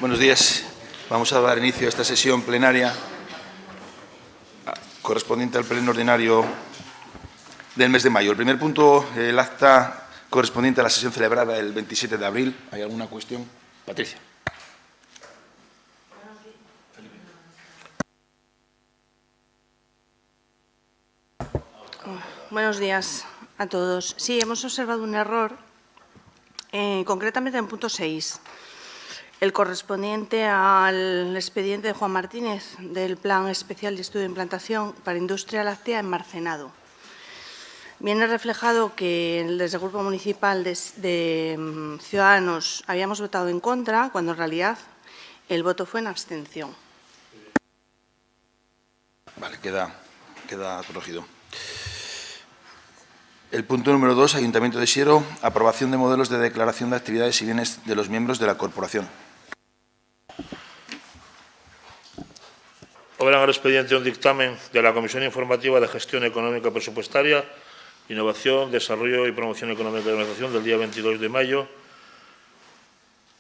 Buenos días. Vamos a dar inicio a esta sesión plenaria correspondiente al pleno ordinario del mes de mayo. El primer punto, el acta correspondiente a la sesión celebrada el 27 de abril. ¿Hay alguna cuestión? Patricia. Buenos días a todos. Sí, hemos observado un error, concretamente en el punto 6, el correspondiente al expediente de Juan Martínez del Plan Especial de Estudio de Implantación para Industria Láctea en Marcenado. Viene reflejado que desde el Grupo Municipal de Ciudadanos habíamos votado en contra, cuando en realidad el voto fue en abstención. Vale, queda corregido. El punto número 2, Ayuntamiento de Siero, aprobación de modelos de declaración de actividades y bienes de los miembros de la corporación. Obran al expediente un dictamen de la Comisión Informativa de Gestión Económica Presupuestaria, Innovación, Desarrollo y Promoción Económica de la Organización del día 22 de mayo,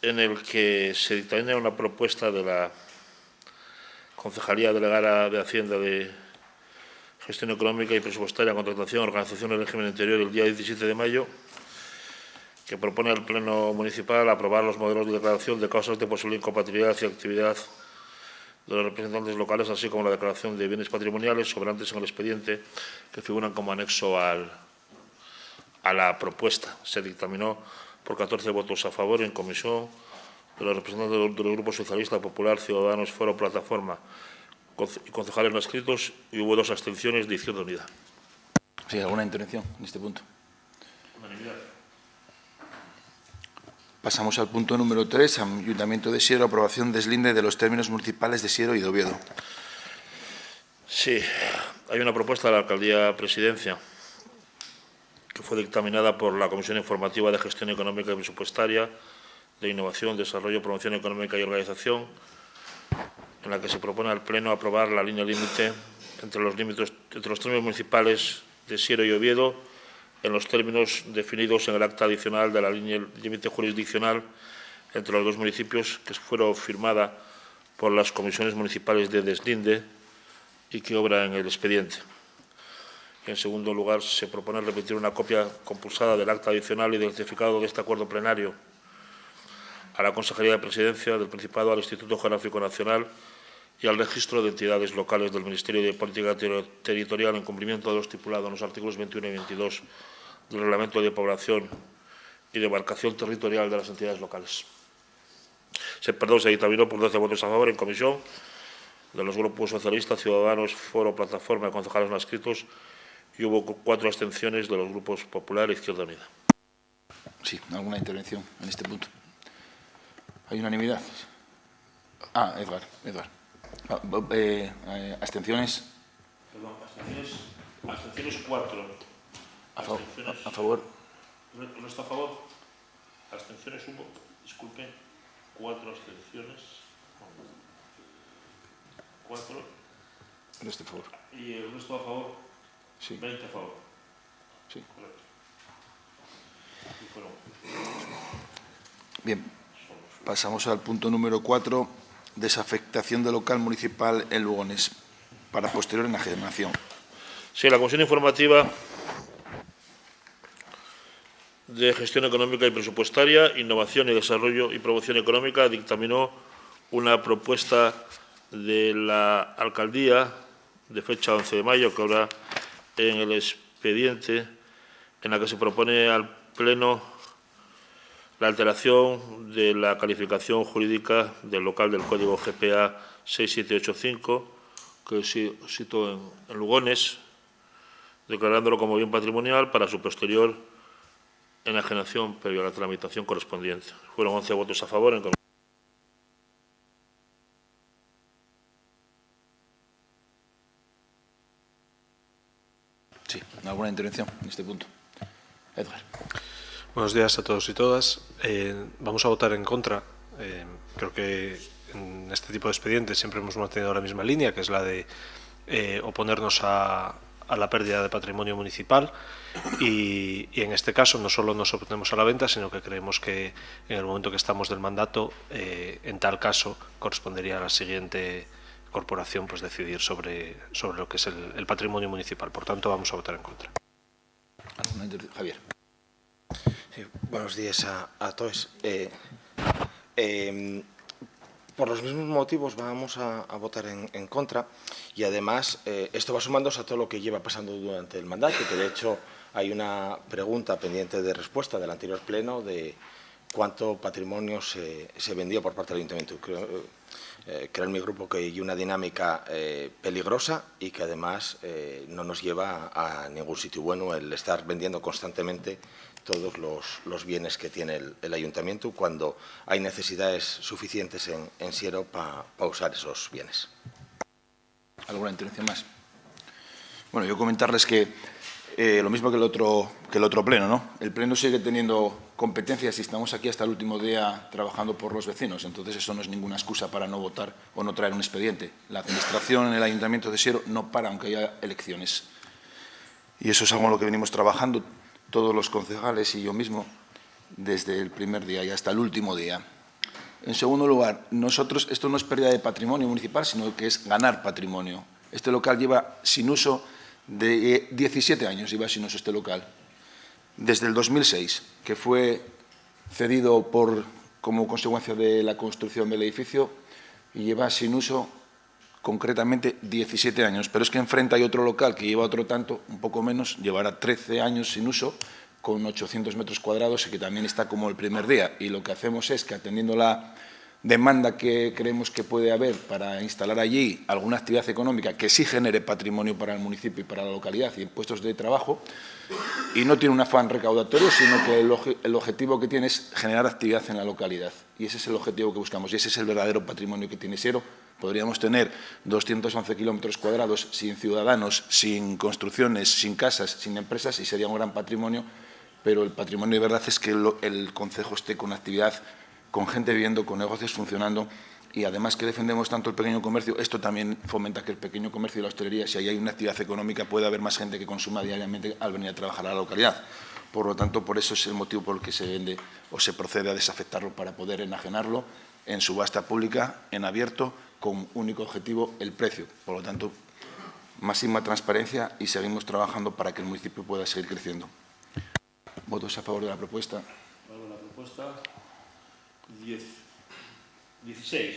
en el que se dictamina una propuesta de la Concejalía Delegada de Hacienda de Gestión Económica y Presupuestaria, Contratación, Organización del Régimen Interior del día 17 de mayo, que propone al Pleno Municipal aprobar los modelos de declaración de causas de posible incompatibilidad y actividad de los representantes locales, así como la declaración de bienes patrimoniales sobrantes en el expediente que figuran como anexo a la propuesta. Se dictaminó por 14 votos a favor en comisión de los representantes de los grupos Socialista, Popular, Ciudadanos, Foro, Plataforma y concejales no escritos, y hubo 2 abstenciones de Izquierda Unida. Sí, ¿alguna intervención en este punto? Unanimidad. Pasamos al punto número 3, Ayuntamiento de Siero, aprobación deslinde de los términos municipales de Siero y de Oviedo. Sí, hay una propuesta de la Alcaldía Presidencia que fue dictaminada por la Comisión Informativa de Gestión Económica y Presupuestaria, de Innovación, Desarrollo, Promoción Económica y Organización, en la que se propone al Pleno aprobar la línea límite entre los términos municipales de Siero y Oviedo, en los términos definidos en el acta adicional de la línea límite jurisdiccional entre los 2 municipios, que fueron firmada por las comisiones municipales de deslinde y que obra en el expediente. En segundo lugar, se propone remitir una copia compulsada del acta adicional y del certificado de este acuerdo plenario a la Consejería de Presidencia del Principado, al Instituto Geográfico Nacional y al Registro de Entidades Locales del Ministerio de Política Territorial, en cumplimiento de lo estipulado en los artículos 21 y 22 del Reglamento de Población y Demarcación Territorial de las entidades locales. Se dictaminó por 12 votos a favor en comisión de los grupos Socialista, Ciudadanos, Foro, Plataforma y concejales no adscritos, y hubo 4 abstenciones de los grupos Popular e Izquierda Unida. Sí, ¿alguna intervención en este punto? ¿Hay unanimidad? Edgar. ¿Abstenciones? Perdón, abstenciones 4. ¿A favor? ¿No está a favor? Abstenciones hubo, disculpen, 4 abstenciones. 4. El resto a favor. ¿Y el resto a favor? Sí. 20 a favor. Sí. Correcto. Bien, pasamos al punto número 4, desafectación del local municipal en Lugones, para posterior enajenación. Sí, la Comisión Informativa de Gestión Económica y Presupuestaria, Innovación y Desarrollo y Promoción Económica dictaminó una propuesta de la Alcaldía de fecha 11 de mayo, que habrá en el expediente, en la que se propone al Pleno la alteración de la calificación jurídica del local del Código GPA 6785, que cito en Lugones, declarándolo como bien patrimonial para su posterior enajenación previo a la tramitación correspondiente. Fueron 11 votos a favor en comisión. Sí, ¿alguna intervención en este punto? Edgar. Buenos días a todos y todas. Vamos a votar en contra. Creo que en este tipo de expedientes siempre hemos mantenido la misma línea, que es la de oponernos a a la pérdida de patrimonio municipal y en este caso no solo nos oponemos a la venta, sino que creemos que en el momento que estamos del mandato, en tal caso correspondería a la siguiente corporación pues decidir sobre lo que es el patrimonio municipal. Por tanto, vamos a votar en contra. Javier. Sí, buenos días a todos. Por los mismos motivos vamos a votar en contra y además esto va sumándose a todo lo que lleva pasando durante el mandato, que de hecho hay una pregunta pendiente de respuesta del anterior pleno de cuánto patrimonio se vendió por parte del Ayuntamiento. Creo en mi grupo que hay una dinámica peligrosa y que además no nos lleva a ningún sitio bueno el estar vendiendo constantemente todos los bienes que tiene el Ayuntamiento cuando hay necesidades suficientes en Siero para usar esos bienes. ¿Alguna intervención más? Bueno, yo comentarles que lo mismo que el otro pleno, ¿no? El pleno sigue teniendo competencias y estamos aquí hasta el último día trabajando por los vecinos, entonces eso no es ninguna excusa para no votar o no traer un expediente. La administración en el Ayuntamiento de Siero no para aunque haya elecciones. Y eso es algo en lo que venimos trabajando todos los concejales y yo mismo desde el primer día y hasta el último día. En segundo lugar, nosotros, esto no es pérdida de patrimonio municipal, sino que es ganar patrimonio. Este local lleva sin uso de 17 años, lleva sin uso este local. Desde el 2006, que fue cedido como consecuencia de la construcción del edificio, y lleva sin uso concretamente 17 años. Pero es que enfrente hay otro local que lleva otro tanto, un poco menos, llevará 13 años sin uso, con 800 metros cuadrados y que también está como el primer día. Y lo que hacemos es que, atendiendo la demanda que creemos que puede haber para instalar allí alguna actividad económica que sí genere patrimonio para el municipio y para la localidad y en puestos de trabajo, y no tiene un afán recaudatorio, sino que el objetivo que tiene es generar actividad en la localidad. Y ese es el objetivo que buscamos y ese es el verdadero patrimonio que tiene Siero. Podríamos tener 211 kilómetros cuadrados sin ciudadanos, sin construcciones, sin casas, sin empresas y sería un gran patrimonio, pero el patrimonio de verdad es que el concejo esté con actividad, con gente viviendo, con negocios funcionando y además que defendemos tanto el pequeño comercio, esto también fomenta que el pequeño comercio y la hostelería, si ahí hay una actividad económica, pueda haber más gente que consuma diariamente al venir a trabajar a la localidad. Por lo tanto, por eso es el motivo por el que se vende o se procede a desafectarlo para poder enajenarlo en subasta pública, en abierto, con único objetivo el precio. Por lo tanto, máxima transparencia y seguimos trabajando para que el municipio pueda seguir creciendo. ¿Votos a favor de la propuesta? Para la propuesta, 16.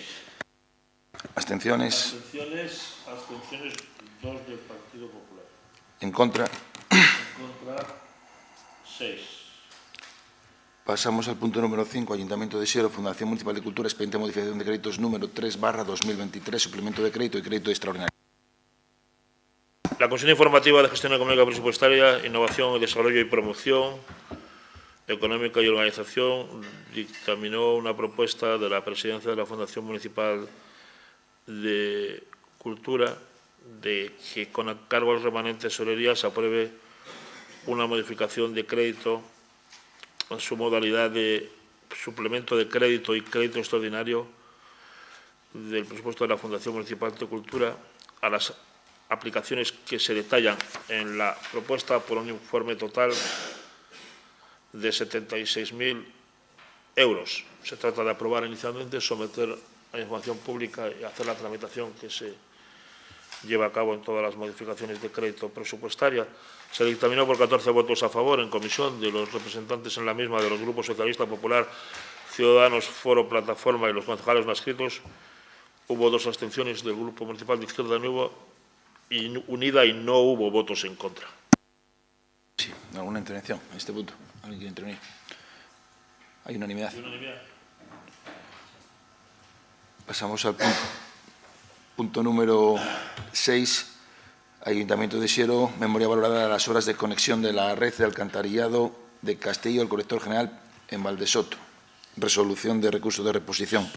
¿Abstenciones? Abstenciones 2 del Partido Popular. ¿En contra? En contra, 6. Pasamos al punto número 5, Ayuntamiento de Siero, Fundación Municipal de Cultura, expediente de modificación de créditos número 3/2023, suplemento de crédito y crédito extraordinario. La Comisión Informativa de Gestión Económica Presupuestaria, Innovación, Desarrollo y Promoción Económica y Organización dictaminó una propuesta de la Presidencia de la Fundación Municipal de Cultura de que con cargo al remanente de tesorería se apruebe una modificación de crédito en su modalidad de suplemento de crédito y crédito extraordinario del presupuesto de la Fundación Municipal de Cultura a las aplicaciones que se detallan en la propuesta por un informe total de 76.000 euros. Se trata de aprobar inicialmente, someter a información pública y hacer la tramitación que se lleva a cabo en todas las modificaciones de crédito presupuestaria. Se dictaminó por 14 votos a favor en comisión de los representantes en la misma de los grupos Socialista, Popular, Ciudadanos, Foro, Plataforma y los concejales no adscritos. Hubo 2 abstenciones del Grupo Municipal de Izquierda Unida y no hubo votos en contra. Sí, ¿alguna intervención en este punto? ¿Alguien quiere intervenir? Hay unanimidad. Pasamos al punto número 6. Ayuntamiento de Siero, memoria valorada de las obras de conexión de la red de alcantarillado de Castillo al colector general en Valdesoto. Resolución de recurso de reposición.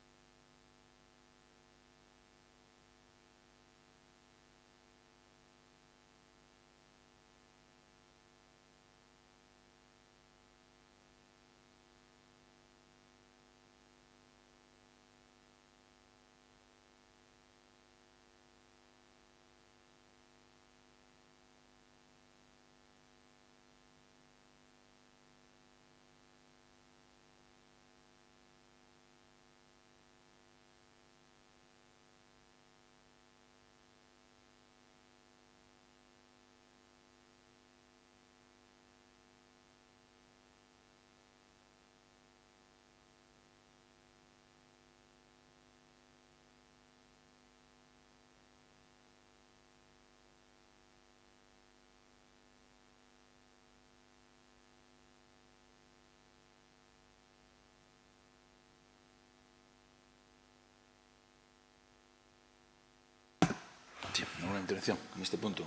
¿Alguna intervención en este punto?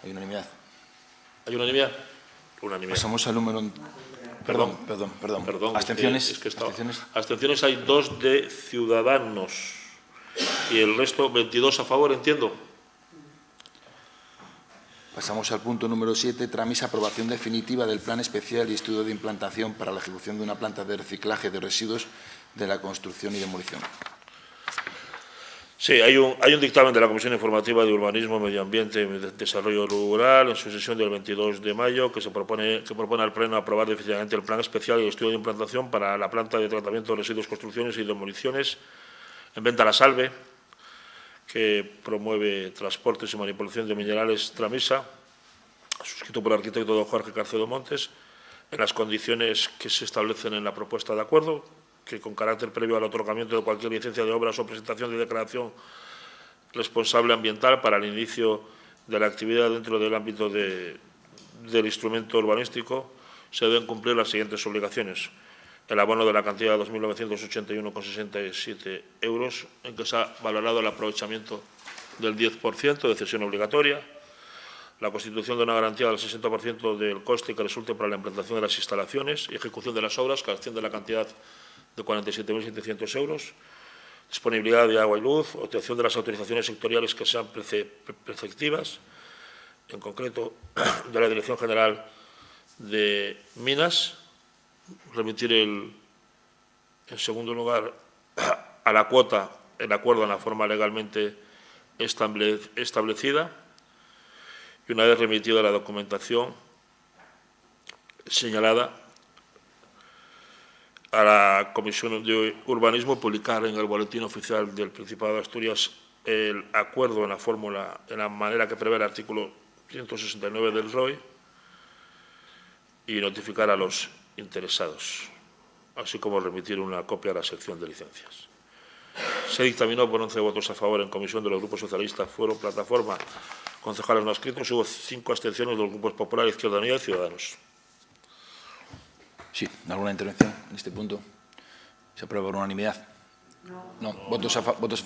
¿Hay unanimidad? ¿Hay unanimidad? Unanimidad. Pasamos al número... Perdón. ¿Abstenciones? Abstenciones hay 2 de Ciudadanos y el resto 22 a favor, entiendo. Pasamos al punto número 7, tramisa aprobación definitiva del Plan Especial y Estudio de Implantación para la ejecución de una planta de reciclaje de residuos de la construcción y demolición. Sí, hay un dictamen de la Comisión Informativa de Urbanismo, Medio Ambiente y Desarrollo Rural en su sesión del 22 de mayo que propone al Pleno aprobar definitivamente el Plan Especial y Estudio de Implantación para la planta de tratamiento de residuos, construcciones y demoliciones en Venta La Salve, que promueve transportes y manipulación de minerales Tramisa, suscrito por el arquitecto don Jorge Carcedo Montes, en las condiciones que se establecen en la propuesta de acuerdo, que con carácter previo al otorgamiento de cualquier licencia de obras o presentación de declaración responsable ambiental para el inicio de la actividad dentro del ámbito del instrumento urbanístico, se deben cumplir las siguientes obligaciones. El abono de la cantidad de 2.981,67 euros, en que se ha valorado el aprovechamiento del 10% de cesión obligatoria, la constitución de una garantía del 60% del coste que resulte para la implantación de las instalaciones y ejecución de las obras, que asciende a la cantidad de 47.700 euros, disponibilidad de agua y luz, obtención de las autorizaciones sectoriales que sean preceptivas, en concreto de la Dirección General de Minas, remitir en segundo lugar a la cuota el acuerdo en la forma legalmente establecida y una vez remitida la documentación señalada a la Comisión de Urbanismo publicar en el Boletín Oficial del Principado de Asturias el acuerdo en la manera que prevé el artículo 169 del ROI y notificar a los interesados, así como remitir una copia a la sección de licencias. Se dictaminó por 11 votos a favor en comisión de los grupos socialistas, Fuero, Plataforma, concejales no adscritos, hubo 5 abstenciones de los grupos Popular, Izquierda Unida y Ciudadanos. Sí, ¿alguna intervención en este punto? ¿Se aprueba por unanimidad? No. ¿Votos a favor? Votos a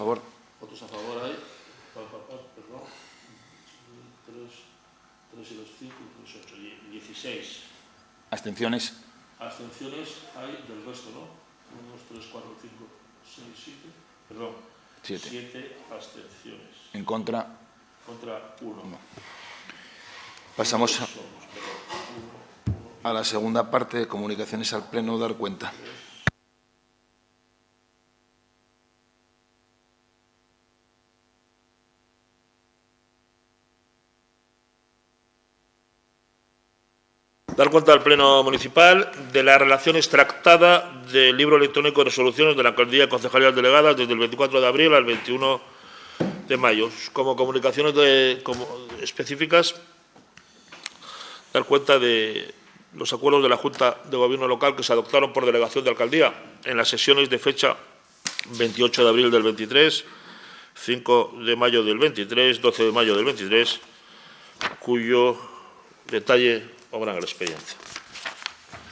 favor hay, perdón, 3 y los 5, 8, 16. ¿Abstenciones? Abstenciones hay del resto, ¿no? 1, 2, 3, 4, 5, 6, 7, perdón, 7 abstenciones. ¿En contra? Contra 1. No. Pasamos a la segunda parte de comunicaciones al Pleno, dar cuenta. Dar cuenta al Pleno Municipal de la relación extractada del libro electrónico de resoluciones de la Alcaldía y Concejalías Delegadas desde el 24 de abril al 21 de mayo. Como comunicaciones específicas, dar cuenta de los acuerdos de la Junta de Gobierno Local que se adoptaron por delegación de Alcaldía en las sesiones de fecha 28 de abril del 23, 5 de mayo del 23, 12 de mayo del 23, cuyo detalle obra en el expediente.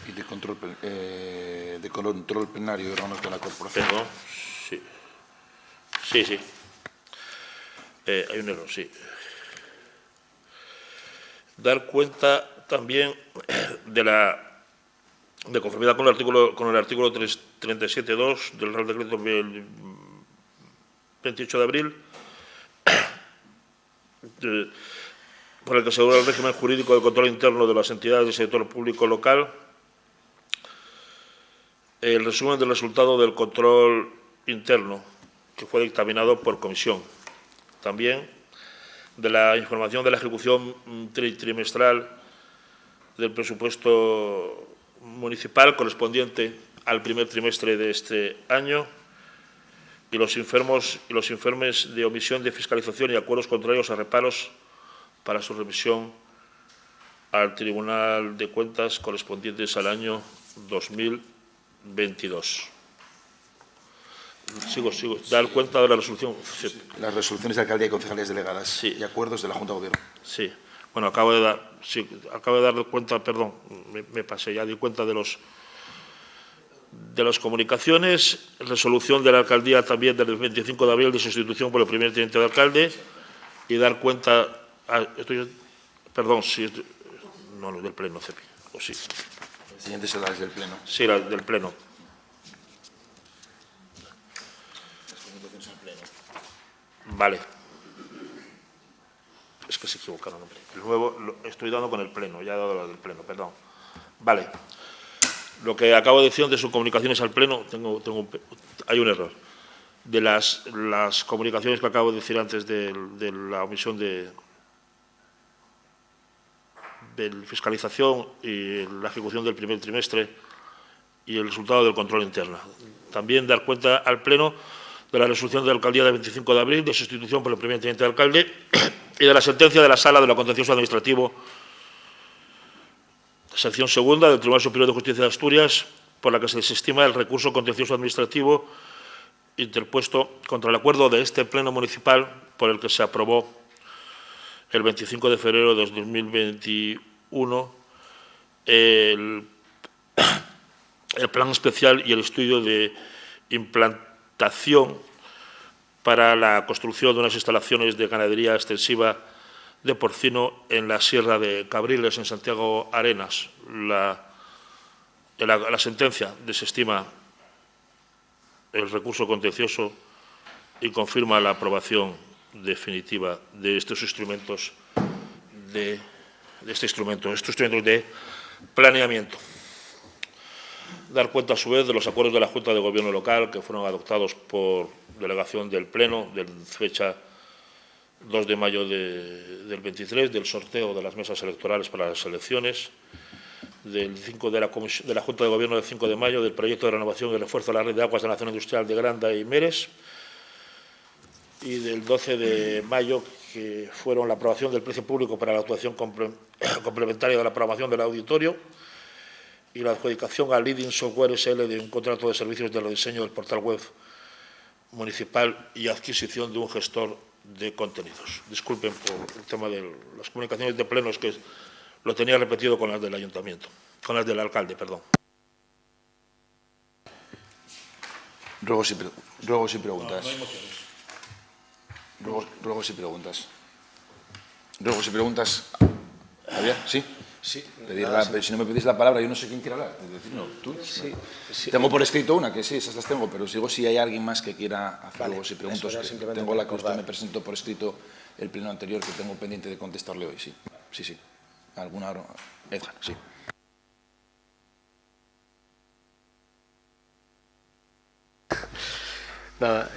Y de control plenario de órganos de la corporación. Perdón, sí. Sí. Hay un error, sí. Dar cuenta también de conformidad con el artículo 37.2 del Real Decreto del 28 de abril, por el que se asegura el régimen jurídico de control interno de las entidades del sector público local, el resumen del resultado del control interno que fue dictaminado por comisión. También de la información de la ejecución trimestral del presupuesto municipal correspondiente al primer trimestre de este año y los informes de omisión de fiscalización y acuerdos contrarios a reparos para su remisión al Tribunal de Cuentas correspondientes al año 2022. Sigo. Dar cuenta de la resolución. Las resoluciones de alcaldía y concejalías delegadas, sí, y acuerdos de la Junta de Gobierno. Sí. Bueno, acabo de dar cuenta, perdón, me pasé, ya di cuenta de las comunicaciones. Resolución de la alcaldía también del 25 de abril de sustitución por el primer teniente de alcalde y dar cuenta... perdón, sí, no, del Pleno, Cepi, o sí. El siguiente será desde el Pleno. Sí, la del Pleno. Vale. Es que se equivocaron, hombre. El nuevo estoy dando con el Pleno, ya he dado la del Pleno, perdón. Vale. Lo que acabo de decir de sus comunicaciones al Pleno, hay un error. De las comunicaciones que acabo de decir antes de la omisión de fiscalización y la ejecución del primer trimestre y el resultado del control interno. También dar cuenta al Pleno de la resolución de la Alcaldía del 25 de abril de sustitución por el primer teniente de alcalde y de la sentencia de la Sala de lo Contencioso Administrativo, sección segunda del Tribunal Superior de Justicia de Asturias, por la que se desestima el recurso contencioso administrativo interpuesto contra el acuerdo de este Pleno municipal por el que se aprobó el 25 de febrero de 2021 el plan especial y el estudio de implantación para la construcción de unas instalaciones de ganadería extensiva de porcino en la Sierra de Cabriles, en Santiago Arenas. La sentencia desestima el recurso contencioso y confirma la aprobación definitiva de estos instrumentos de planeamiento. Dar cuenta, a su vez, de los acuerdos de la Junta de Gobierno local que fueron adoptados por delegación del Pleno, de fecha 2 de mayo del 23, del sorteo de las mesas electorales para las elecciones, de la Junta de Gobierno del 5 de mayo, del proyecto de renovación y refuerzo de la red de aguas de la zona industrial de Granda y Meres, y del 12 de mayo, que fueron la aprobación del precio público para la actuación complementaria de la programación del auditorio y la adjudicación a Leading Software SL de un contrato de servicios de rediseño del portal web municipal y adquisición de un gestor de contenidos. Disculpen por el tema de las comunicaciones de plenos, que lo tenía repetido con las del ayuntamiento, con las del alcalde, perdón. Ruego si preguntas. No hay mociones. Ruego si preguntas. Ruego si preguntas. Javier, ¿sí? Sí. Si no me pedís la palabra, yo no sé quién quiere hablar. Es decir, no, tú. Sí, sí. Tengo por escrito una, que sí, esas las tengo, pero digo si hay alguien más que quiera hacer Vale, luego si preguntas. simplemente Tengo la que recordar. usted me presentó por escrito el pleno anterior, que tengo pendiente de contestarle hoy, sí. Sí. ¿Alguna? Edgar, sí. Nada,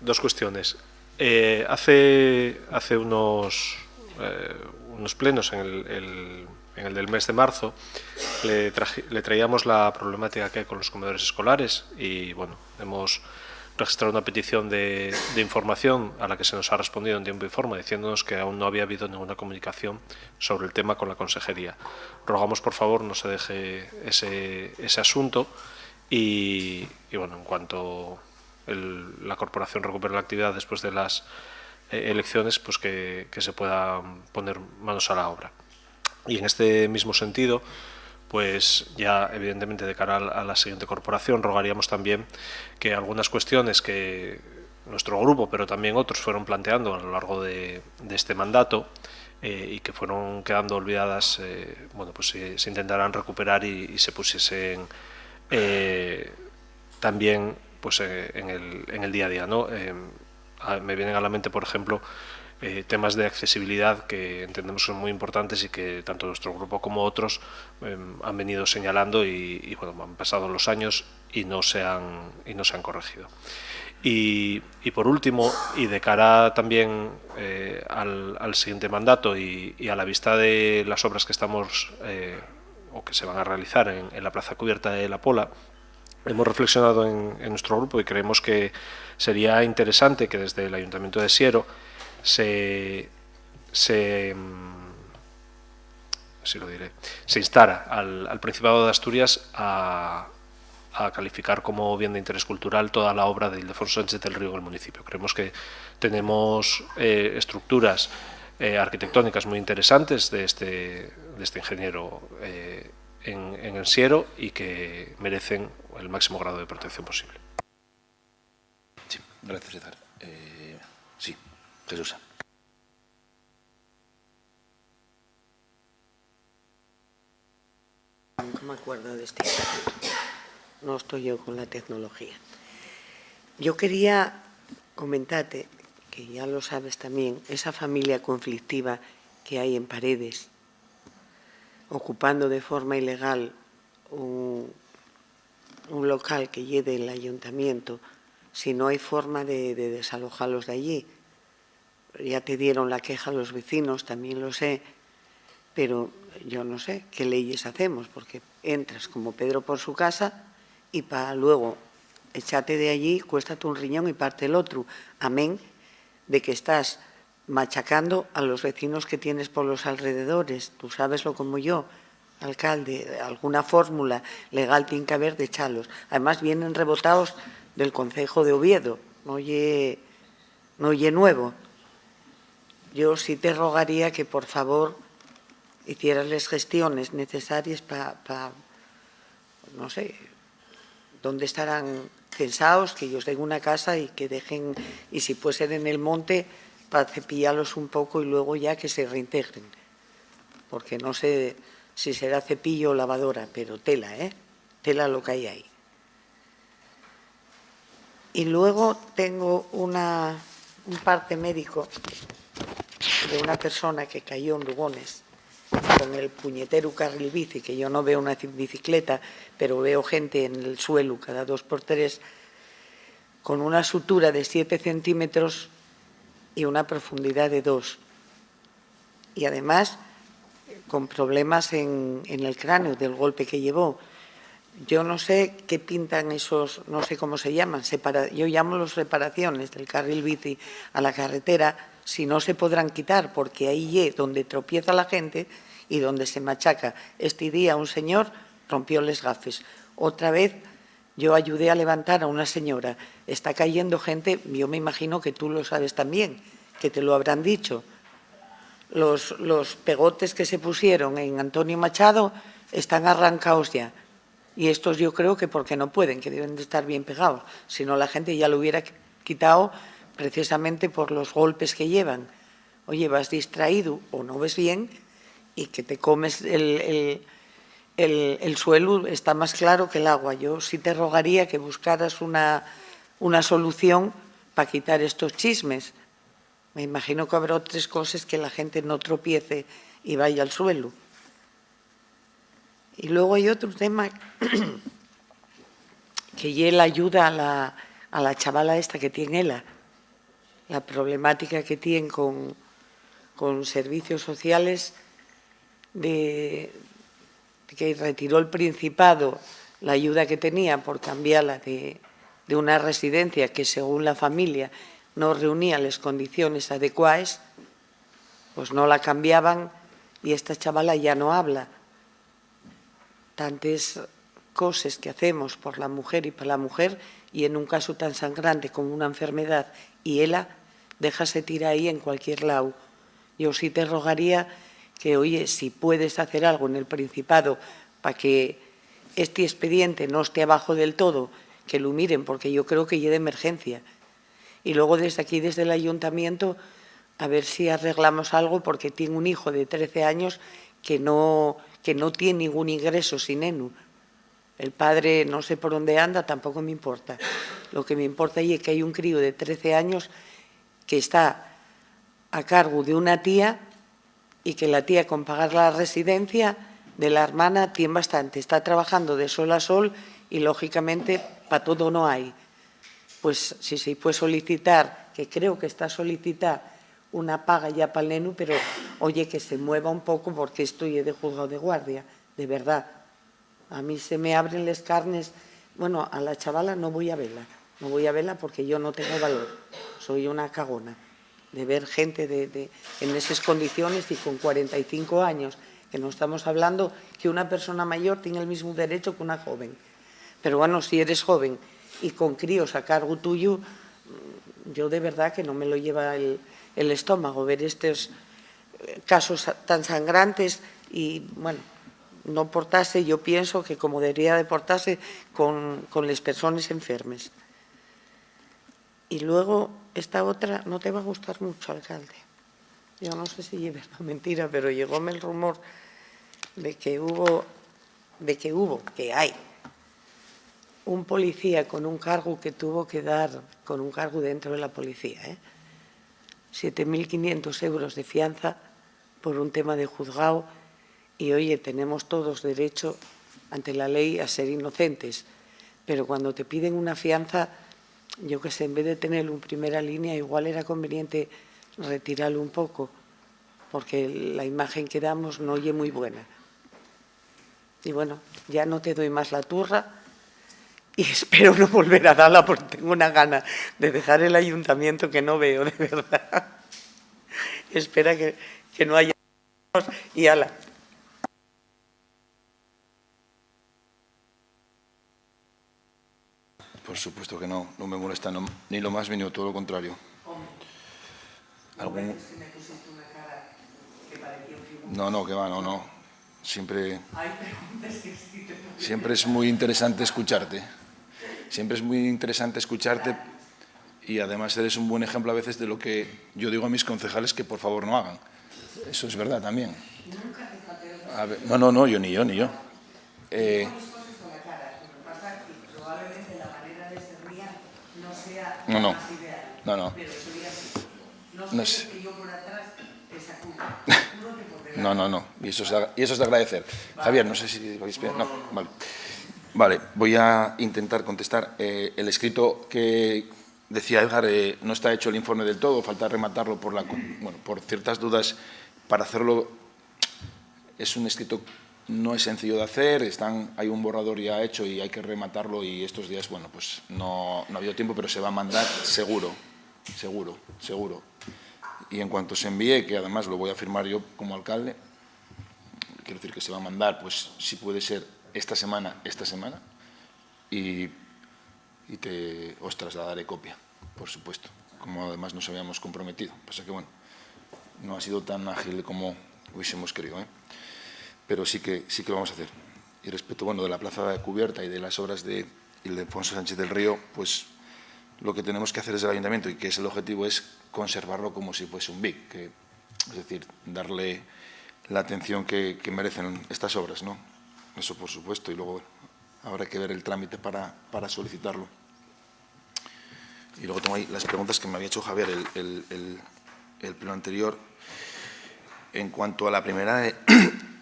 dos cuestiones. Hace unos plenos, en el del mes de marzo, le traíamos la problemática que hay con los comedores escolares y, bueno, hemos registrado una petición de información a la que se nos ha respondido en tiempo y forma, diciéndonos que aún no había habido ninguna comunicación sobre el tema con la consejería. Rogamos, por favor, no se deje ese asunto y, bueno, en cuanto la corporación recupere la actividad después de las elecciones, pues que se pueda poner manos a la obra. Y en este mismo sentido, pues ya evidentemente de cara a la siguiente corporación rogaríamos también que algunas cuestiones que nuestro grupo, pero también otros, fueron planteando a lo largo de este mandato y que fueron quedando olvidadas, bueno, pues se intentarán recuperar y se pusiesen también pues en el día a día, ¿no? Me vienen a la mente, por ejemplo, temas de accesibilidad que entendemos son muy importantes y que tanto nuestro grupo como otros han venido señalando y bueno, han pasado los años y no se han corregido. Y por último, y de cara también al siguiente mandato y a la vista de las obras que estamos o que se van a realizar en la plaza cubierta de La Pola, hemos reflexionado en nuestro grupo y creemos que sería interesante que desde el Ayuntamiento de Siero se instara al Principado de Asturias a calificar como bien de interés cultural toda la obra de Ildefonso Sánchez del Río en el municipio. Creemos que tenemos estructuras arquitectónicas muy interesantes de este ingeniero en el Siero y que merecen el máximo grado de protección posible. Sí, gracias, César. Sí, Jesús. No me acuerdo de este estatuto. No estoy yo con la tecnología. Yo quería comentarte, que ya lo sabes también, esa familia conflictiva que hay en Paredes, ocupando de forma ilegal un local que lleve el ayuntamiento, si no hay forma de desalojarlos de allí. Ya te dieron la queja a los vecinos, también lo sé, pero yo no sé qué leyes hacemos, porque entras como Pedro por su casa y para luego echarte de allí, cuéstate un riñón y parte el otro. Amén de que estás machacando a los vecinos que tienes por los alrededores. Tú sabeslo como yo, alcalde, alguna fórmula legal tiene que haber de echarlos. Además vienen rebotados del concejo de Oviedo, no oye nuevo. Yo sí te rogaría que por favor hicieras las gestiones necesarias para, no sé, dónde estarán pensados, que ellos den una casa y que dejen, y si puede ser en el monte, para cepillarlos un poco y luego ya que se reintegren. Porque no sé si será cepillo o lavadora, pero tela, tela lo que hay ahí. Y luego tengo un parte médico de una persona que cayó en Lugones con el puñetero carril bici, que yo no veo una bicicleta, pero veo gente en el suelo cada 2 por 3, con una sutura de 7 centímetros y una profundidad de 2. Y además con problemas en el cráneo del golpe que llevó. Yo no sé qué pintan esos, no sé cómo se llaman, yo llamo los reparaciones del carril bici a la carretera, si no se podrán quitar, porque ahí es donde tropieza la gente y donde se machaca. Este día un señor rompió les gafes. Otra vez yo ayudé a levantar a una señora. Está cayendo gente, yo me imagino que tú lo sabes también, que te lo habrán dicho. Los pegotes que se pusieron en Antonio Machado están arrancados ya. Y estos yo creo que porque no pueden, que deben de estar bien pegados. Si no, la gente ya lo hubiera quitado precisamente por los golpes que llevan. Oye, vas distraído o no ves bien y que te comes el suelo, está más claro que el agua. Yo sí te rogaría que buscaras una solución para quitar estos chismes. Me imagino que habrá otras cosas que la gente no tropiece y vaya al suelo. Y luego hay otro tema que es la ayuda a la chavala esta que tiene ELA, la problemática que tiene con servicios sociales, de que retiró el Principado la ayuda que tenía por cambiarla de una residencia que según la familia no reunía las condiciones adecuadas, pues no la cambiaban y esta chavala ya no habla. Tantas cosas que hacemos por la mujer y para la mujer, y en un caso tan sangrante como una enfermedad, y ella déjase tirar ahí en cualquier lado. Yo sí te rogaría que, oye, si puedes hacer algo en el Principado para que este expediente no esté abajo del todo, que lo miren, porque yo creo que ya de emergencia. Y luego desde aquí, desde el Ayuntamiento, a ver si arreglamos algo, porque tiene un hijo de 13 años que no tiene ningún ingreso sin ENU. El padre no sé por dónde anda, tampoco me importa. Lo que me importa es que hay un crío de 13 años que está a cargo de una tía y que la tía, con pagar la residencia de la hermana, tiene bastante. Está trabajando de sol a sol y, lógicamente, para todo no hay. Pues si se puede solicitar, que creo que está solicitada, una paga ya para el nenu, pero oye, que se mueva un poco, porque estoy de juzgado de guardia, de verdad. A mí se me abren las carnes. Bueno, a la chavala no voy a verla porque yo no tengo valor, soy una cagona de ver gente en esas condiciones y con 45 años, que no estamos hablando que una persona mayor tiene el mismo derecho que una joven. Pero bueno, si eres joven y con críos a cargo tuyo, yo de verdad que no me lo lleva el estómago ver estos casos tan sangrantes y, bueno, no portarse, yo pienso que como debería de portarse con las personas enfermas. Y luego esta otra no te va a gustar mucho, alcalde. Yo no sé si es verdad o mentira, pero llegóme el rumor de que hay un policía con un cargo que tuvo que dar, con un cargo dentro de la policía, 7.500 euros de fianza por un tema de juzgado. Y, oye, tenemos todos derecho ante la ley a ser inocentes, pero cuando te piden una fianza, yo que sé, en vez de tenerlo en primera línea, igual era conveniente retirarlo un poco, porque la imagen que damos no oye muy buena. Y bueno, ya no te doy más la turra y espero no volver a darla porque tengo una gana de dejar el ayuntamiento que no veo, de verdad. Espera que no haya... Y ala. Por supuesto que no me molesta ni lo más mínimo, todo lo contrario. No, que va, no. Siempre es muy interesante escucharte. Siempre es muy interesante escucharte y además eres un buen ejemplo a veces de lo que yo digo a mis concejales que por favor no hagan. Eso es verdad también. A ver, no, yo ni yo. No. No sé. No. Y eso es de agradecer. Javier, no sé si vais bien. No, vale. Vale, voy a intentar contestar. El escrito que decía Edgar, no está hecho el informe del todo, falta rematarlo por ciertas dudas. Para hacerlo es un escrito, no es sencillo de hacer, hay un borrador ya hecho y hay que rematarlo y estos días, bueno, pues no ha habido tiempo, pero se va a mandar seguro. Y en cuanto se envíe, que además lo voy a firmar yo como alcalde, quiero decir que se va a mandar, pues si puede ser esta semana, y os trasladaré copia, por supuesto, como además nos habíamos comprometido. Pasa que, bueno, no ha sido tan ágil como hubiésemos querido, pero sí que lo vamos a hacer. Y respecto, bueno, de la plaza de cubierta y de las obras de Ildefonso Sánchez del Río, pues lo que tenemos que hacer desde el ayuntamiento, y que es el objetivo, es conservarlo como si fuese un BIC, es decir, darle la atención que merecen estas obras, ¿no? Eso por supuesto, y luego bueno, habrá que ver el trámite para solicitarlo. Y luego tengo ahí las preguntas que me había hecho Javier el pleno anterior. En cuanto a la primera,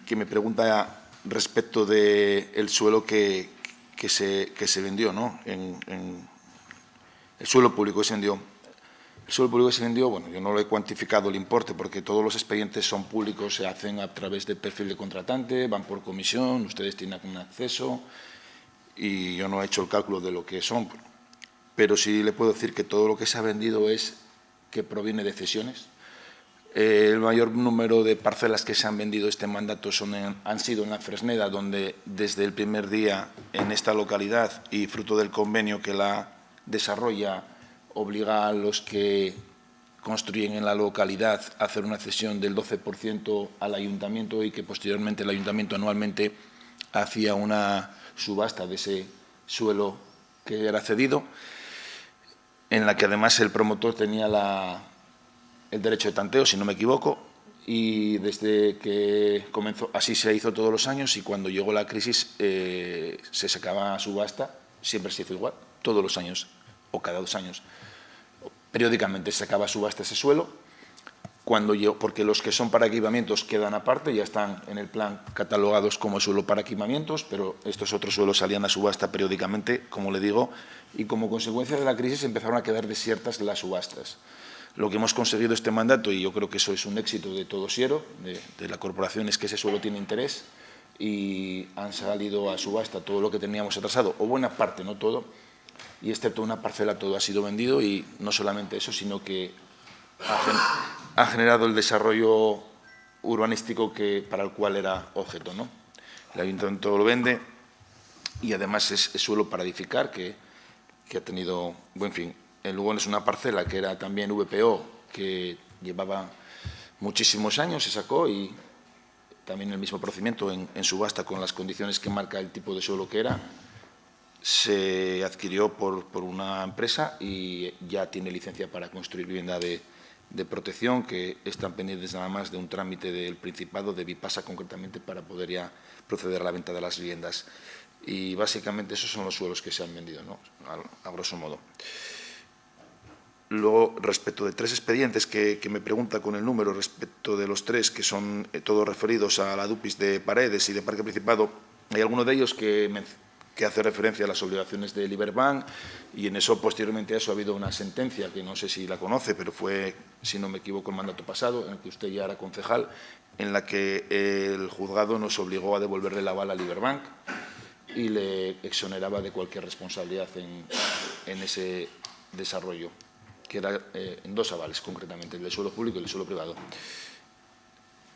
que me pregunta respecto del suelo que se vendió, ¿no? El suelo público que se vendió. El suelo público que se vendió, bueno, yo no lo he cuantificado el importe porque todos los expedientes son públicos, se hacen a través del perfil de contratante, van por comisión, ustedes tienen un acceso y yo no he hecho el cálculo de lo que son. Pero sí le puedo decir que todo lo que se ha vendido es que proviene de cesiones. El mayor número de parcelas que se han vendido este mandato han sido en la Fresneda, donde desde el primer día en esta localidad y fruto del convenio que la desarrolla, obliga a los que construyen en la localidad a hacer una cesión del 12% al ayuntamiento y que posteriormente el ayuntamiento anualmente hacía una subasta de ese suelo que era cedido, en la que además el promotor tenía el derecho de tanteo, si no me equivoco, y desde que comenzó, así se hizo todos los años, y cuando llegó la crisis se sacaba a subasta, siempre se hizo igual, todos los años o cada 2 años. Periódicamente se sacaba a subasta ese suelo, porque los que son para equipamientos quedan aparte, ya están en el plan catalogados como suelo para equipamientos, pero estos otros suelos salían a subasta periódicamente, como le digo, y como consecuencia de la crisis empezaron a quedar desiertas las subastas. Lo que hemos conseguido este mandato, y yo creo que eso es un éxito de todo Siero, de la corporación, es que ese suelo tiene interés y han salido a subasta todo lo que teníamos atrasado, o buena parte, no todo, y excepto una parcela todo ha sido vendido, y no solamente eso, sino que ha generado el desarrollo urbanístico para el cual era objeto, ¿no? El ayuntamiento lo vende y además es suelo para edificar que ha tenido buen fin. En Lugón es una parcela que era también VPO, que llevaba muchísimos años, se sacó, y también el mismo procedimiento en subasta con las condiciones que marca el tipo de suelo que era. se adquirió por una empresa y ya tiene licencia para construir vivienda de protección, que están pendientes nada más de un trámite del Principado, de Vipasa concretamente, para poder ya proceder a la venta de las viviendas. Y básicamente esos son los suelos que se han vendido, ¿no? A grosso modo. Luego, respecto de 3 expedientes que me pregunta con el número, respecto de los 3 que son todos referidos a la DUPIS de Paredes y de Parque Principado, hay alguno de ellos que hace referencia a las obligaciones del Iberbank, y en eso, posteriormente a eso, ha habido una sentencia que no sé si la conoce, pero fue, si no me equivoco, el mandato pasado, en el que usted ya era concejal, en la que el juzgado nos obligó a devolverle la aval al Iberbank y le exoneraba de cualquier responsabilidad en ese desarrollo, que era en 2 avales concretamente, el del suelo público y el del suelo privado.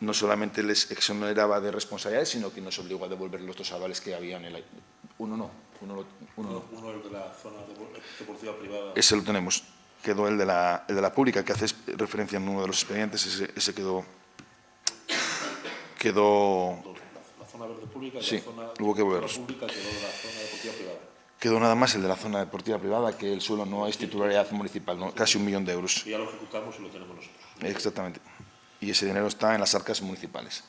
No solamente les exoneraba de responsabilidades, sino que nos obligó a devolver los 2 avales que había en el... Uno no. Uno el de la zona deportiva privada. Ese lo tenemos. Quedó el de la pública, que hace referencia en uno de los expedientes, ese quedó... La zona verde pública y sí, la zona hubo que volverlos. pública quedó de la zona deportiva privada. Quedó nada más el de la zona deportiva privada, que el suelo no es titularidad municipal, ¿no? Casi 1 millón de euros. Y ya lo ejecutamos y lo tenemos nosotros. Exactamente. Y ese dinero está en las arcas municipales,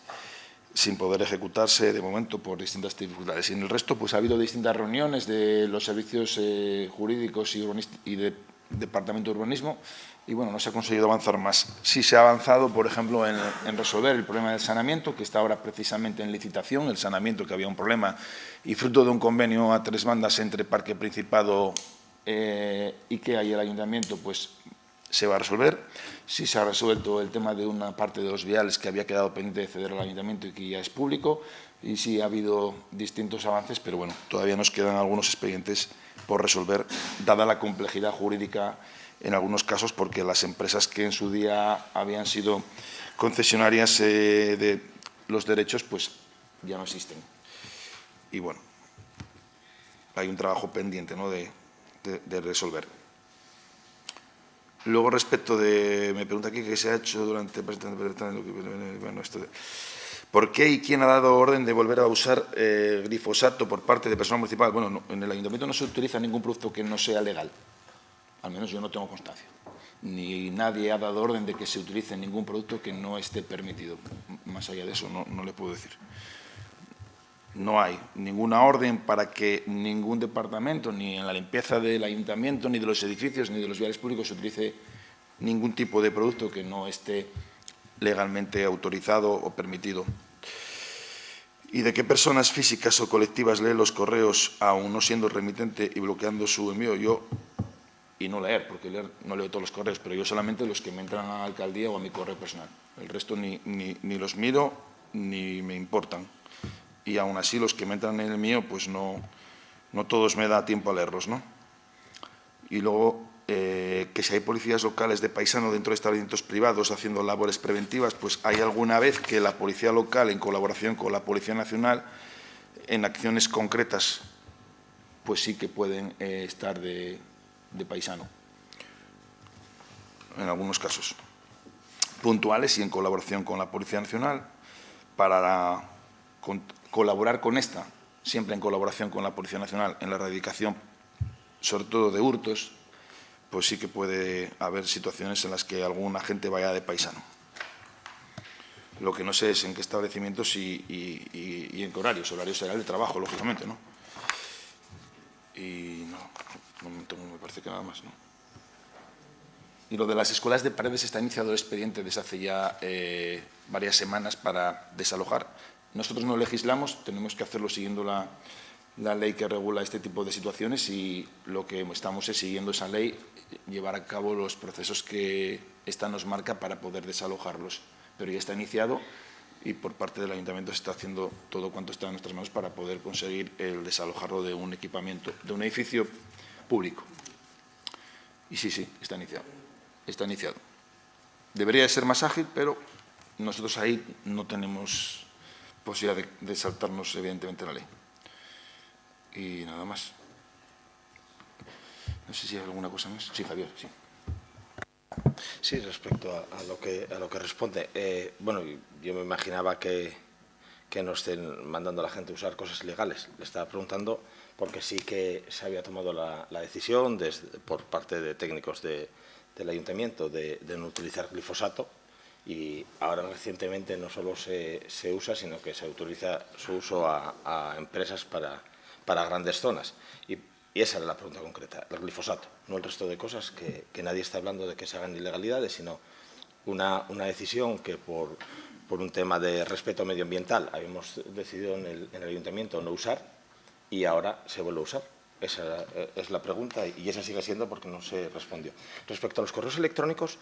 sin poder ejecutarse de momento por distintas dificultades. Y en el resto, pues ha habido distintas reuniones de los servicios jurídicos y de Departamento de Urbanismo, y bueno, no se ha conseguido avanzar más. Sí se ha avanzado, por ejemplo, en resolver el problema del saneamiento, que está ahora precisamente en licitación, el saneamiento, que había un problema, y fruto de un convenio a 3 bandas entre Parque Principado, IKEA y el Ayuntamiento, pues se va a resolver. Sí se ha resuelto el tema de una parte de los viales que había quedado pendiente de ceder al Ayuntamiento y que ya es público, y sí ha habido distintos avances, pero bueno, todavía nos quedan algunos expedientes por resolver, dada la complejidad jurídica en algunos casos, porque las empresas que en su día habían sido concesionarias de los derechos, pues ya no existen. Y bueno, hay un trabajo pendiente, ¿no?, de resolver. Luego, respecto de... Me pregunta aquí qué se ha hecho durante... Bueno, ¿por qué y quién ha dado orden de volver a usar glifosato por parte de personal municipal? Bueno, no, en el Ayuntamiento no se utiliza ningún producto que no sea legal. Al menos yo no tengo constancia. Ni nadie ha dado orden de que se utilice ningún producto que no esté permitido. Más allá de eso, no le puedo decir. No hay ninguna orden para que ningún departamento, ni en la limpieza del Ayuntamiento, ni de los edificios, ni de los viales públicos, se utilice ningún tipo de producto que no esté legalmente autorizado o permitido. ¿Y de qué personas físicas o colectivas lee los correos, aún no siendo remitente y bloqueando su envío? Yo, y no leer, porque leer no leo todos los correos, pero yo solamente los que me entran a la alcaldía o a mi correo personal. El resto ni los miro ni me importan. Y aún así los que me entran en el mío, pues no todos me da tiempo a leerlos, ¿no? Y luego, que si hay policías locales de paisano dentro de establecimientos privados haciendo labores preventivas, pues hay alguna vez que la policía local, en colaboración con la Policía Nacional, en acciones concretas, pues sí que pueden estar de paisano, en algunos casos puntuales y en colaboración con la Policía Nacional, para colaborar con esta, siempre en colaboración con la Policía Nacional, en la erradicación, sobre todo de hurtos, pues sí que puede haber situaciones en las que algún agente vaya de paisano. Lo que no sé es en qué establecimientos y en qué horarios será el de trabajo, lógicamente, ¿no? Y me parece que nada más, ¿no? Y lo de las escuelas de Paredes, está iniciado el expediente desde hace ya varias semanas para desalojar. Nosotros no legislamos, tenemos que hacerlo siguiendo la ley que regula este tipo de situaciones, y lo que estamos es, siguiendo esa ley, llevar a cabo los procesos que esta nos marca para poder desalojarlos. Pero ya está iniciado y por parte del Ayuntamiento se está haciendo todo cuanto está en nuestras manos para poder conseguir el desalojarlo de un equipamiento, de un edificio público. Y sí, está iniciado. Está iniciado. Debería de ser más ágil, pero nosotros ahí no tenemos posibilidad de saltarnos, evidentemente, la ley. Y nada más. No sé si hay alguna cosa más. Sí, Javier, sí. Sí, respecto a lo que responde. Bueno, yo me imaginaba que no estén mandando a la gente a usar cosas ilegales. Le estaba preguntando porque sí que se había tomado la decisión por parte de técnicos del Ayuntamiento de no utilizar glifosato, y ahora recientemente no solo se usa, sino que se autoriza su uso a empresas para grandes zonas. Y esa era la pregunta concreta, el glifosato, no el resto de cosas que nadie está hablando de que se hagan ilegalidades, sino una decisión que por un tema de respeto medioambiental habíamos decidido en el Ayuntamiento no usar, y ahora se vuelve a usar. Esa es la pregunta, y esa sigue siendo porque no se respondió. Respecto a los correos electrónicos,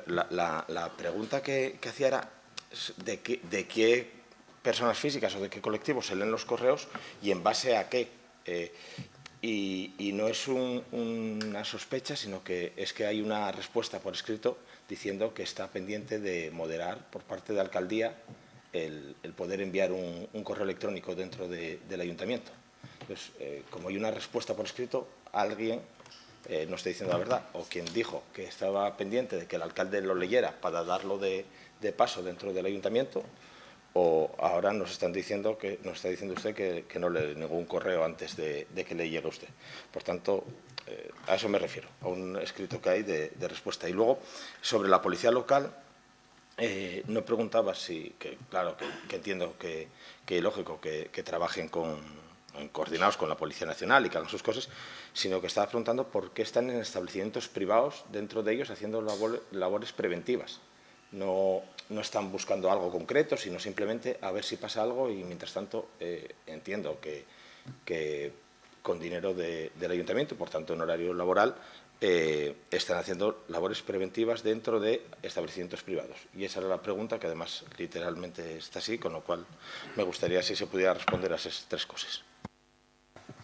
la pregunta que hacía era de qué personas físicas o de qué colectivos se leen los correos y en base a qué. Y no es una sospecha, sino que es que hay una respuesta por escrito diciendo que está pendiente de moderar por parte de la alcaldía el poder enviar un correo electrónico dentro del ayuntamiento. Entonces, como hay una respuesta por escrito, alguien no está diciendo la verdad, o quien dijo que estaba pendiente de que el alcalde lo leyera para darlo de paso dentro del ayuntamiento, o ahora nos está diciendo usted que no lee ningún correo antes de que le llegue a usted. Por tanto, a eso me refiero, a un escrito que hay de respuesta. Y luego, sobre la policía local, no preguntaba claro, que entiendo que es lógico que trabajen coordinados con la Policía Nacional y que hagan sus cosas, sino que estaba preguntando por qué están en establecimientos privados dentro de ellos haciendo labores preventivas. No están buscando algo concreto, sino simplemente a ver si pasa algo, y mientras tanto entiendo que con dinero del ayuntamiento, por tanto en horario laboral, están haciendo labores preventivas dentro de establecimientos privados. Y esa era la pregunta, que además literalmente está así, con lo cual me gustaría si se pudiera responder a esas tres cosas.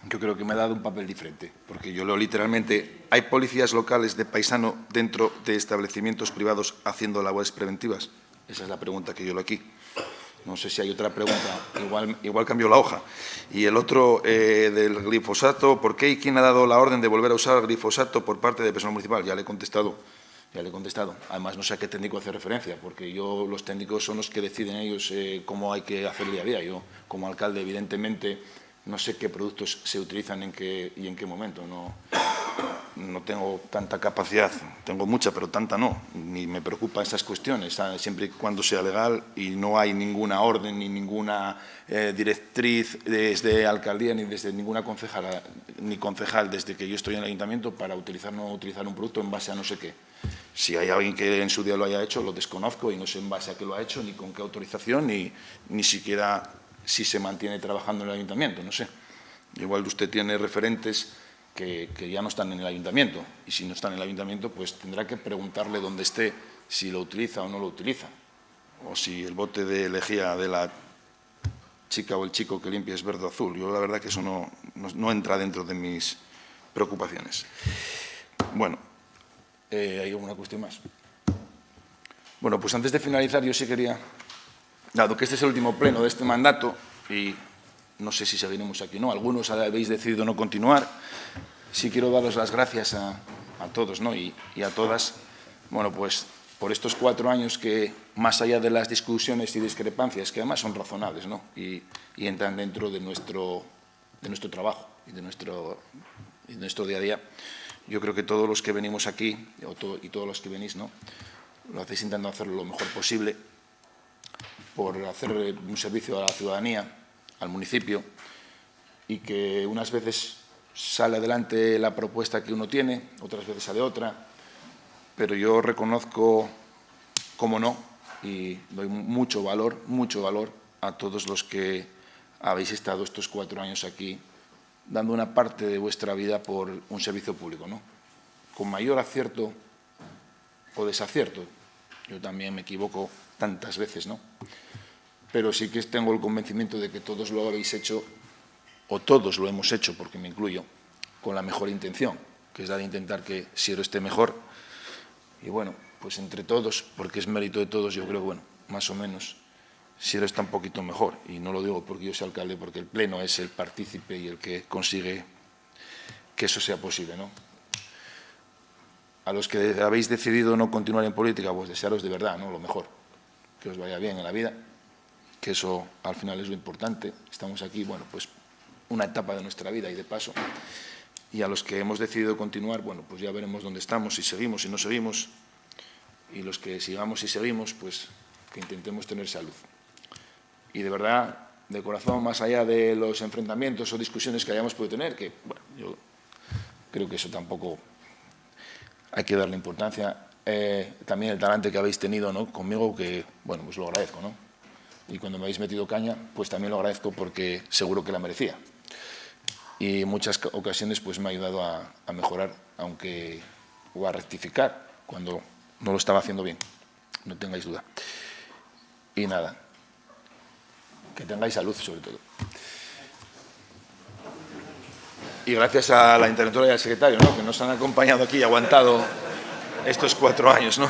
Yo creo que me ha dado un papel diferente, porque yo leo literalmente, ¿hay policías locales de paisano dentro de establecimientos privados haciendo labores preventivas? Esa es la pregunta que yo leo aquí. No sé si hay otra pregunta, igual cambió la hoja. Y el otro, del glifosato, ¿por qué y quién ha dado la orden de volver a usar el glifosato por parte del personal municipal? Ya le he contestado. Además, no sé a qué técnico hace referencia, porque los técnicos son los que deciden ellos cómo hay que hacer el día a día. Yo, como alcalde, evidentemente, no sé qué productos se utilizan y en qué momento. No tengo tanta capacidad, tengo mucha, pero tanta no. Ni me preocupan esas cuestiones, siempre y cuando sea legal y no hay ninguna orden ni ninguna directriz desde alcaldía ni desde ninguna concejal desde que yo estoy en el ayuntamiento para utilizar o no utilizar un producto en base a no sé qué. Si hay alguien que en su día lo haya hecho, lo desconozco y no sé en base a qué lo ha hecho, ni con qué autorización, ni siquiera si se mantiene trabajando en el ayuntamiento, no sé. Igual usted tiene referentes que ya no están en el ayuntamiento, y si no están en el ayuntamiento, pues tendrá que preguntarle dónde esté, si lo utiliza o no lo utiliza, o si el bote de lejía de la chica o el chico que limpia es verde o azul. Yo la verdad que eso no entra dentro de mis preocupaciones. Bueno, ¿hay alguna cuestión más? Bueno, pues antes de finalizar yo sí quería, dado que este es el último pleno de este mandato, y no sé si seguiremos aquí o no, algunos habéis decidido no continuar, sí quiero daros las gracias a todos, ¿no? y a todas, bueno, pues por estos 4 años que, más allá de las discusiones y discrepancias, que además son razonables, ¿no? y entran dentro de nuestro trabajo y de nuestro día a día, yo creo que todos los que venimos aquí, y todos los que venís, ¿no?, lo hacéis intentando hacerlo lo mejor posible, por hacer un servicio a la ciudadanía, al municipio, y que unas veces sale adelante la propuesta que uno tiene, otras veces sale otra, pero yo reconozco, cómo no, y doy mucho valor a todos los que habéis estado estos 4 años aquí, dando una parte de vuestra vida por un servicio público, ¿no? Con mayor acierto o desacierto. Yo también me equivoco tantas veces, ¿no? Pero sí que tengo el convencimiento de que todos lo habéis hecho, o todos lo hemos hecho, porque me incluyo, con la mejor intención, que es la de intentar que Siero esté mejor. Y bueno, pues entre todos, porque es mérito de todos, yo creo que, bueno, más o menos, Siero está un poquito mejor. Y no lo digo porque yo sea alcalde, porque el Pleno es el partícipe y el que consigue que eso sea posible, ¿no? A los que habéis decidido no continuar en política, pues desearos de verdad, ¿no?, lo mejor, que os vaya bien en la vida, que eso al final es lo importante. Estamos aquí, bueno, pues una etapa de nuestra vida y de paso. Y a los que hemos decidido continuar, bueno, pues ya veremos dónde estamos, si seguimos, si no seguimos. Y los que sigamos y seguimos, pues que intentemos tener salud. Y de verdad, de corazón, más allá de los enfrentamientos o discusiones que hayamos podido tener, que, bueno, yo creo que eso tampoco hay que darle importancia. También el talante que habéis tenido, ¿no?, conmigo, que, bueno, pues lo agradezco, ¿no? Y cuando me habéis metido caña, pues también lo agradezco porque seguro que la merecía. Y en muchas ocasiones pues me ha ayudado a mejorar, o a rectificar cuando no lo estaba haciendo bien, no tengáis duda. Y nada, que tengáis salud sobre todo. Y gracias a la interventora y al secretario, ¿no?, que nos han acompañado aquí y aguantado estos 4 años, ¿no?